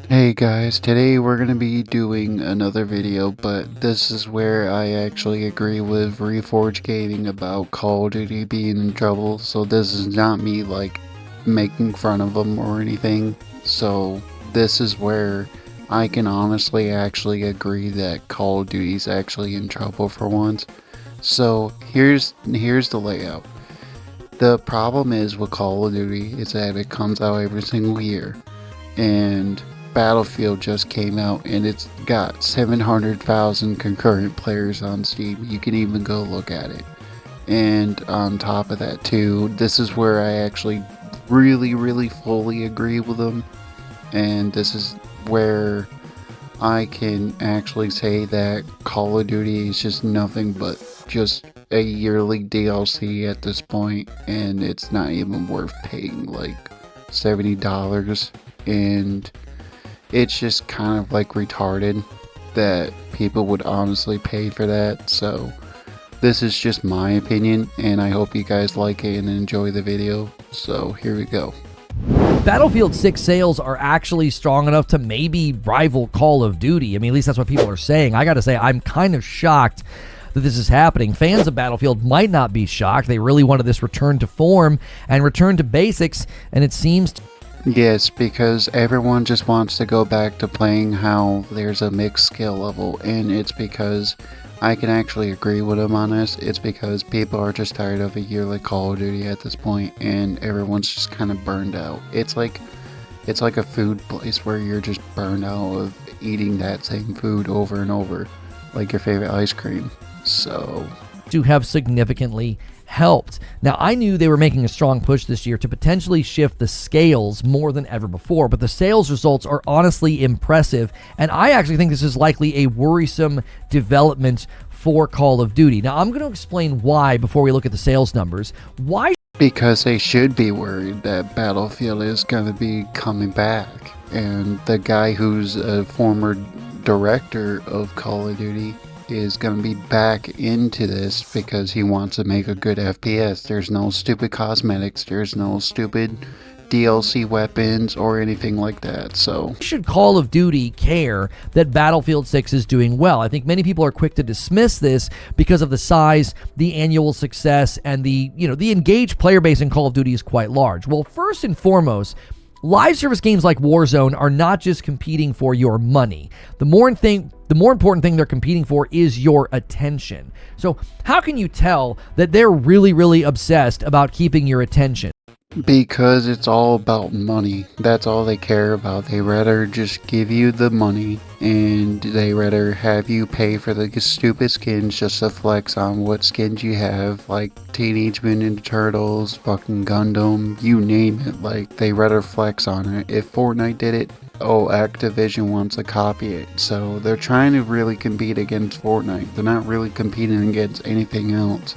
Hey guys, today we're going to be doing another video, but this is where I actually agree with Reforge Gaming about Call of Duty being in trouble, so this is not me like making fun of them or anything. So this is where I can honestly actually agree that Call of Duty is actually in trouble for once. So here's the layout. The problem is with Call of Duty is that it comes out every single year, and Battlefield just came out and it's got 700,000 concurrent players on Steam. You can even go look at it. And on top of that too, this is where I actually really fully agree with them. And this is where I can actually say that Call of Duty is just nothing but just a yearly DLC at this point, and it's not even worth paying like $70. And it's just kind of like retarded that people would honestly pay for that. So this is just my opinion, and I hope you guys like it and enjoy the video. So here we go. Battlefield 6 sales are actually strong enough to maybe rival Call of Duty. I mean, at least that's what people are saying. I gotta say, I'm kind of shocked that this is happening. Fans of Battlefield might not be shocked. They really wanted this return to form and return to basics, and it seems Yes, because everyone just wants to go back to playing how there's a mixed skill level, and it's because I can actually agree with them on this. It's because people are just tired of a yearly Call of Duty at this point, and everyone's just kind of burned out. It's like a food place where you're just burned out of eating that same food over and over, like your favorite ice cream. So to have significantly helped. Now, I knew they were making a strong push this year to potentially shift the scales more than ever before, but the sales results are honestly impressive, and I actually think this is likely a worrisome development for Call of Duty. Now, I'm going to explain why before we look at the sales numbers. Why? Because they should be worried that Battlefield is going to be coming back, and the guy who's a former director of Call of Duty is going to be back into this because he wants to make a good FPS. There's no stupid cosmetics, there's no stupid DLC weapons or anything like that. So should Call of Duty care that Battlefield 6 is doing well? I think many people are quick to dismiss this because of the size, the annual success, and the engaged player base in Call of Duty is quite large. Well, first and foremost, live service games like Warzone are not just competing for your money. The more important thing they're competing for is your attention. So how can you tell that they're really obsessed about keeping your attention? because it's all about money. That's all they care about. They rather just give you the money, and they rather have you pay for the stupid skins just to flex on what skins you have, like Teenage Mutant Ninja Turtles, fucking Gundam, you name it. Like, they rather flex on it. If Fortnite did it, oh, Activision wants to copy it. So they're trying to really compete against Fortnite. They're not really competing against anything else.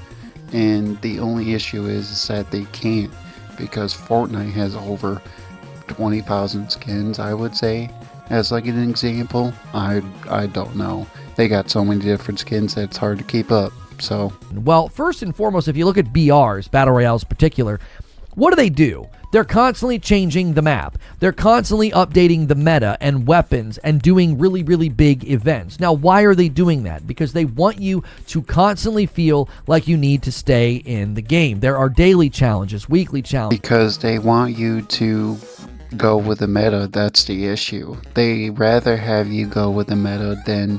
And the only issue is that they can't, because Fortnite has over 20,000 skins, I would say, as like an example. I don't know. They got so many different skins that it's hard to keep up. So, well, first and foremost, if you look at BRs, Battle Royales in particular, what do? They're constantly changing the map. They're constantly updating the meta and weapons and doing really big events. Now, why are they doing that? Because they want you to constantly feel like you need to stay in the game. There are daily challenges, weekly challenges. Because they want you to go with the meta. That's the issue. They rather have you go with the meta than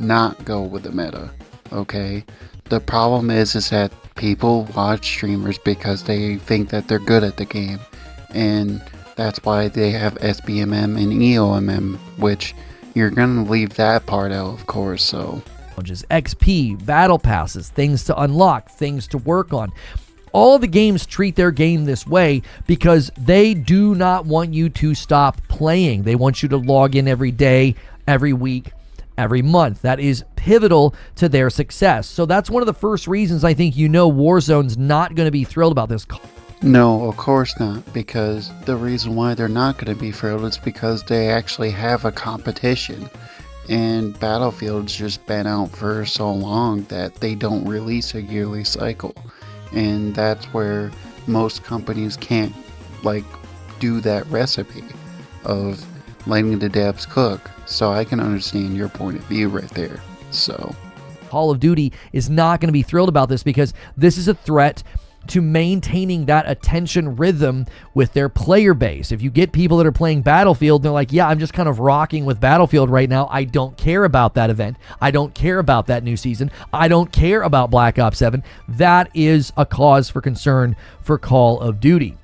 not go with the meta. Okay? The problem is that people watch streamers because they think that they're good at the game, and that's why they have SBMM and EOMM, which you're gonna leave that part out, of course. So XP, battle passes, things to unlock, things to work on. All the games treat their game this way because they do not want you to stop playing. They want you to log in every day, every week, every month. That is pivotal to their success. So that's one of the first reasons I think Warzone's not going to be thrilled about this. no, of course not, because the reason why they're not going to be thrilled is because they actually have a competition, and Battlefield's just been out for so long that they don't release a yearly cycle, and that's where most companies can't like do that recipe of letting the devs cook. So I can understand your point of view right there. So Call of Duty is not going to be thrilled about this because this is a threat to maintaining that attention rhythm with their player base. If you get people that are playing Battlefield, they're like, yeah, I'm just kind of rocking with Battlefield right now. I don't care about that event. I don't care about that new season. I don't care about Black Ops 7. That is a cause for concern for Call of Duty.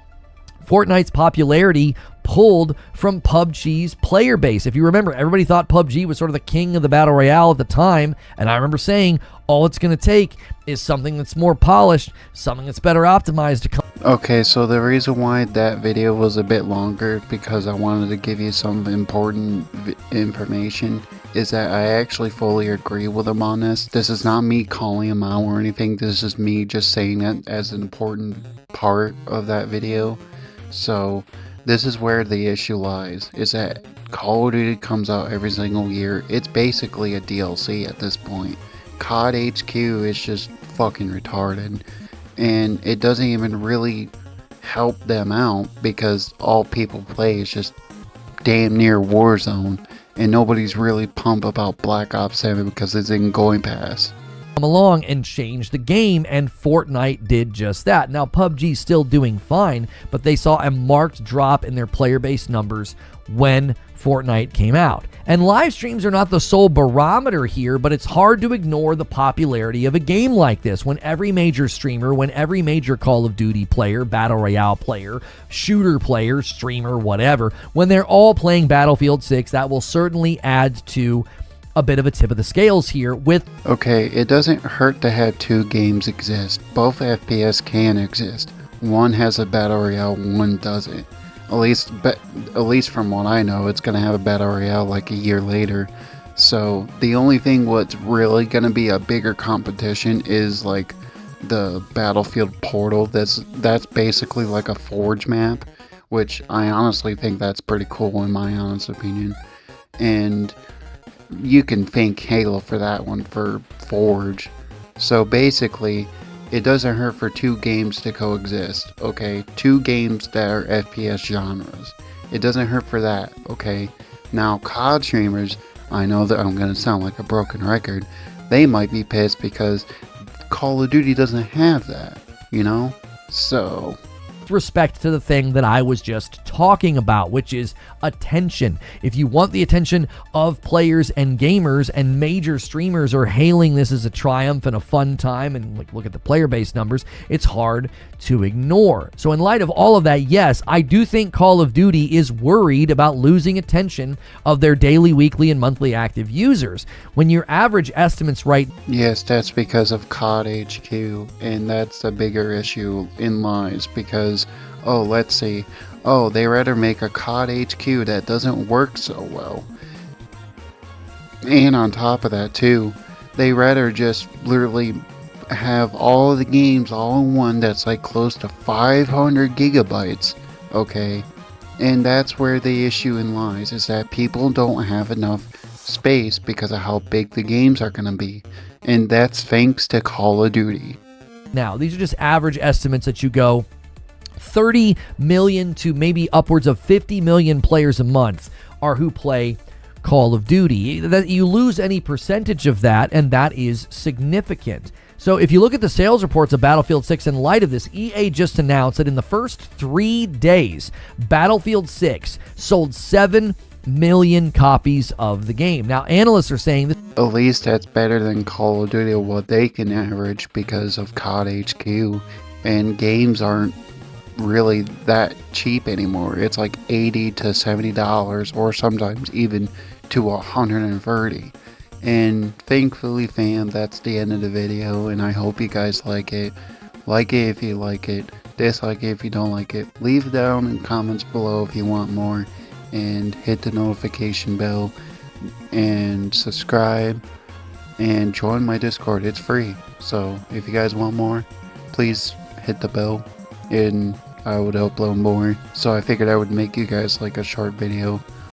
Fortnite's popularity pulled from PUBG's player base. If you remember, everybody thought PUBG was sort of the king of the Battle Royale at the time, and I remember saying all it's going to take is something that's more polished, something that's better optimized to come. okay, so the reason why that video was a bit longer, because I wanted to give you some important information, is that I actually fully agree with him on this. This is not me calling him out or anything, this is me just saying it as an important part of that video. So this is where the issue lies, is that Call of Duty comes out every single year. It's basically a DLC at this point. COD HQ is just fucking retarded, and it doesn't even really help them out because all people play is just damn near Warzone, and nobody's really pumped about Black Ops 7 because it's in Going Pass. Along and change the game, and Fortnite did just that. Now PUBG's still doing fine, but they saw a marked drop in their player base numbers when Fortnite came out. And live streams are not the sole barometer here, but it's hard to ignore the popularity of a game like this when every major streamer, when every major Call of Duty player, Battle Royale player, shooter player, streamer, whatever, when they're all playing Battlefield 6, that will certainly add to a bit of a tip of the scales here with... Okay, it doesn't hurt to have two games exist. Both FPS can exist. One has a Battle Royale, one doesn't. At least from what I know, it's going to have a Battle Royale like a year later. So the only thing what's really going to be a bigger competition is like the Battlefield Portal. That's basically like a Forge map, which I honestly think that's pretty cool in my honest opinion. And you can thank Halo for that one, for Forge. So basically, it doesn't hurt for two games to coexist, okay? Two games that are FPS genres. It doesn't hurt for that, okay? Now, COD streamers, I know that I'm going to sound like a broken record, they might be pissed because Call of Duty doesn't have that, you know? So... respect to the thing that I was just talking about, which is attention. If you want the attention of players and gamers, and major streamers are hailing this as a triumph and a fun time, and like look at the player base numbers, it's hard to ignore. So in light of all of that, yes, I do think Call of Duty is worried about losing attention of their daily, weekly, and monthly active users. When your average estimates right... Yes, that's because of COD HQ, and that's the bigger issue in lies, because oh, let's see, oh, they rather make a COD HQ that doesn't work so well. And on top of that too, they rather just literally have all the games all in one that's like close to 500 gigabytes, okay? And that's where the issue in lies, is that people don't have enough space because of how big the games are going to be. And that's thanks to Call of Duty. Now, these are just average estimates that you go 30 million to maybe upwards of 50 million players a month are who play Call of Duty. That you lose any percentage of that, and that is significant. So if you look at the sales reports of Battlefield 6 in light of this, EA just announced that in the first 3 days, Battlefield 6 sold 7 million copies of the game. Now, analysts are saying that at least that's better than Call of Duty, what they can average, because of COD HQ, and games aren't really that cheap anymore. It's like $80 to $70, or sometimes even to $130. And thankfully, fam, that's the end of the video, and I hope you guys like it. Like it if you like it, dislike it if you don't like it. Leave down in comments below if you want more, and hit the notification bell, and subscribe, and join my Discord. It's free, so if you guys want more, please hit the bell, and I would upload more. So I figured I would make you guys like a short video